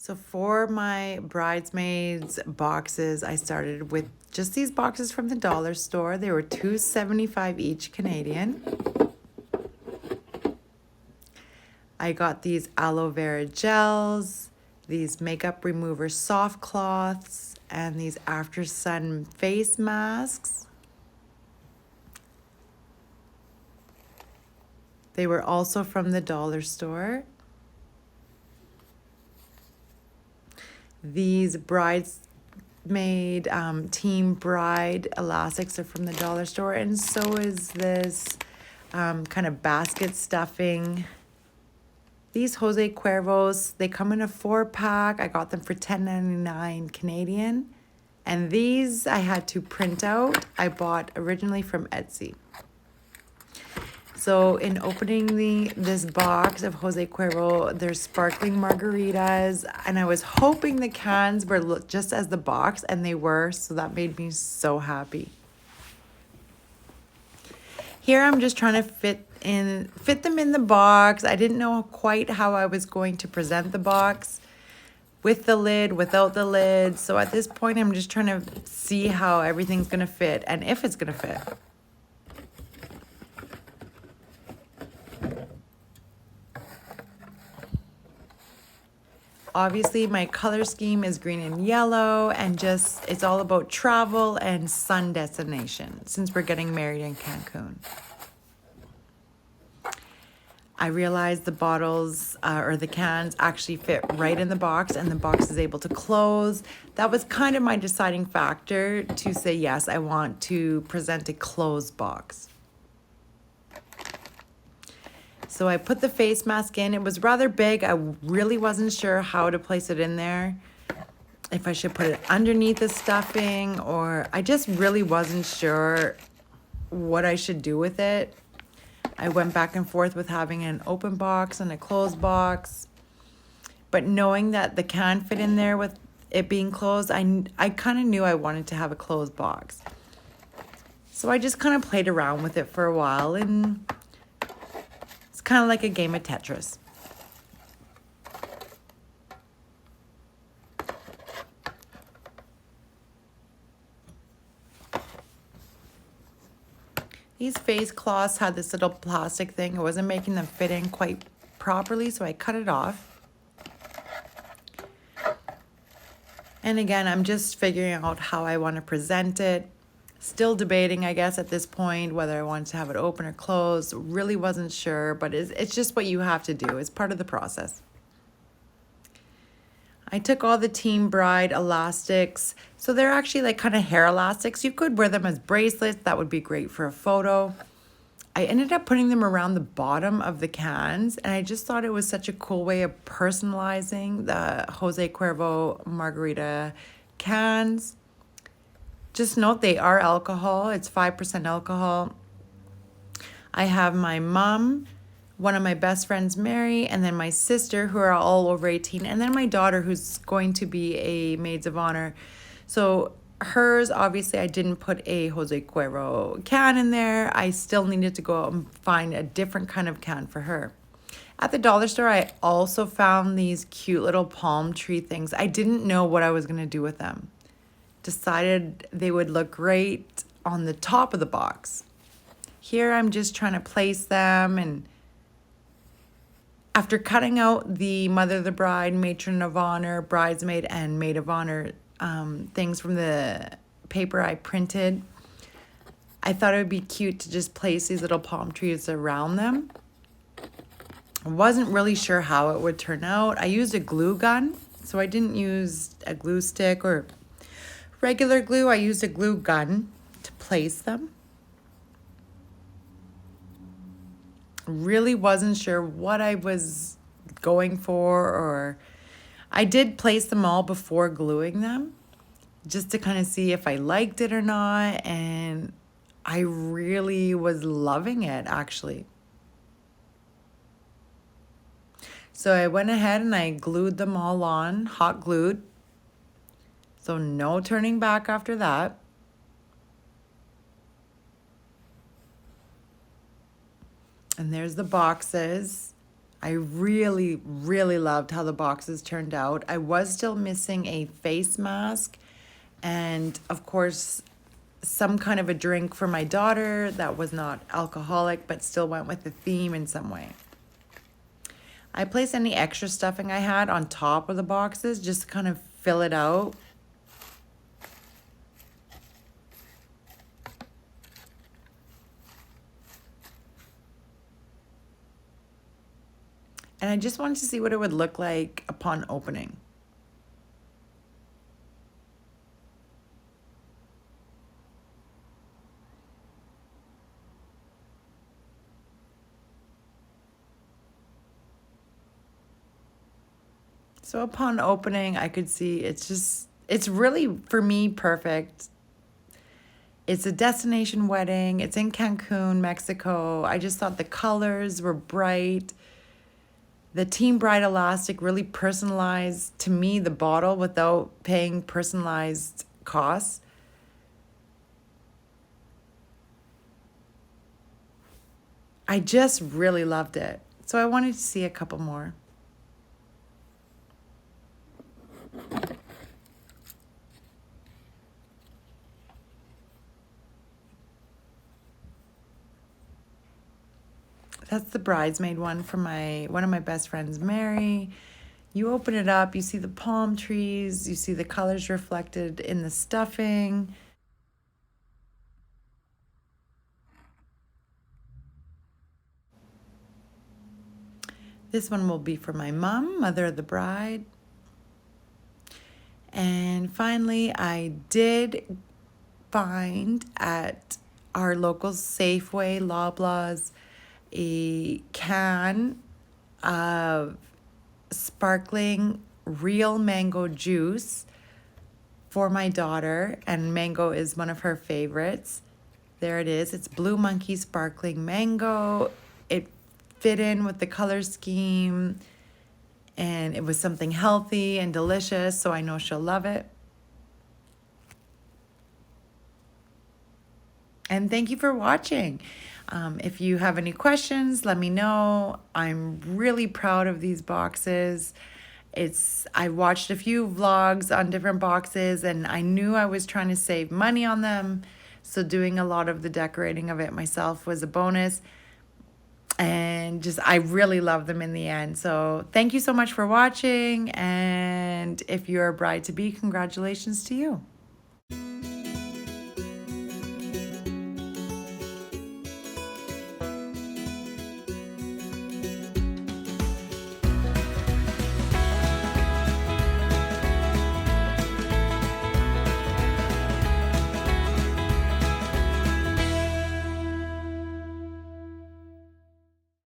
So for my bridesmaids boxes, I started with just these boxes from the dollar store. They were $2.75 each Canadian. I got these aloe vera gels, these makeup remover soft cloths, and these after sun face masks. They were also from the dollar store. These Bridesmaid Team Bride elastics are from the dollar store, and so is this kind of basket stuffing. These Jose Cuervos, they come in a 4-pack. I got them for $10.99 Canadian. And these I had to print out. I bought originally from Etsy. So in opening this box of Jose Cuervo, there's sparkling margaritas, and I was hoping the cans were just as the box, and they were, so that made me so happy. Here I'm just trying to fit them in the box. I didn't know quite how I was going to present the box, with the lid, without the lid. So at this point, I'm just trying to see how everything's gonna fit and if it's gonna fit. Obviously, my color scheme is green and yellow, and just it's all about travel and sun destination since we're getting married in Cancun. I realized the bottles or the cans actually fit right in the box, and the box is able to close. That was kind of my deciding factor to say, yes, I want to present a closed box. So I put the face mask in. It was rather big. I really wasn't sure how to place it in there. If I should put it underneath the stuffing, or I just really wasn't sure what I should do with it. I went back and forth with having an open box and a closed box. But knowing that the can fit in there with it being closed, I kind of knew I wanted to have a closed box. So I just kind of played around with it for a while, and it's kind of like a game of Tetris. These face cloths had this little plastic thing. It wasn't making them fit in quite properly, so I cut it off. And again, I'm just figuring out how I want to present it. Still debating, I guess, at this point, whether I wanted to have it open or closed. Really wasn't sure, but it's just what you have to do. It's part of the process. I took all the Team Bride elastics. So they're actually like kind of hair elastics. You could wear them as bracelets. That would be great for a photo. I ended up putting them around the bottom of the cans, and I just thought it was such a cool way of personalizing the Jose Cuervo margarita cans. Just note they are alcohol. It's 5% alcohol. I have my mom, one of my best friends, Mary, and then my sister, who are all over 18, and then my daughter, who's going to be a Maids of Honor. So hers, obviously, I didn't put a Jose Cuervo can in there. I still needed to go out and find a different kind of can for her. At the dollar store, I also found these cute little palm tree things. I didn't know what I was going to do with them. Decided they would look great on the top of the box. Here, I'm just trying to place them, and after cutting out the Mother of the Bride, Matron of Honor, Bridesmaid, and Maid of Honor things from the paper I printed, I thought it would be cute to just place these little palm trees around them. I wasn't really sure how it would turn out. I used a glue gun, so I didn't use a glue stick or regular glue. I used a glue gun to place them. Really wasn't sure what I was going for, or I did place them all before gluing them just to kind of see if I liked it or not, and I really was loving it, actually. So I went ahead and I glued them all on, hot glued. So no turning back after that. And there's the boxes. I really, really loved how the boxes turned out. I was still missing a face mask and, of course, some kind of a drink for my daughter that was not alcoholic but still went with the theme in some way. I placed any extra stuffing I had on top of the boxes just to kind of fill it out. And I just wanted to see what it would look like upon opening. So upon opening, I could see it's really, for me, perfect. It's a destination wedding. It's in Cancun, Mexico. I just thought the colors were bright. The Team Bride elastic really personalized to me the bottle without paying personalized costs. I just really loved it. So I wanted to see a couple more. That's the Bridesmaid one from one of my best friends, Mary. You open it up, you see the palm trees, you see the colors reflected in the stuffing. This one will be for my mom, mother of the bride. And finally, I did find at our local Safeway, Loblaws, a can of sparkling real mango juice for my daughter, and mango is one of her favorites. There it is. It's Blue Monkey Sparkling Mango. It fit in with the color scheme, and it was something healthy and delicious, so I know she'll love it. And thank you for watching. If you have any questions, let me know. I'm really proud of these boxes. I watched a few vlogs on different boxes and I knew I was trying to save money on them. So doing a lot of the decorating of it myself was a bonus. And I really love them in the end. So thank you so much for watching. And if you're a bride to be, congratulations to you.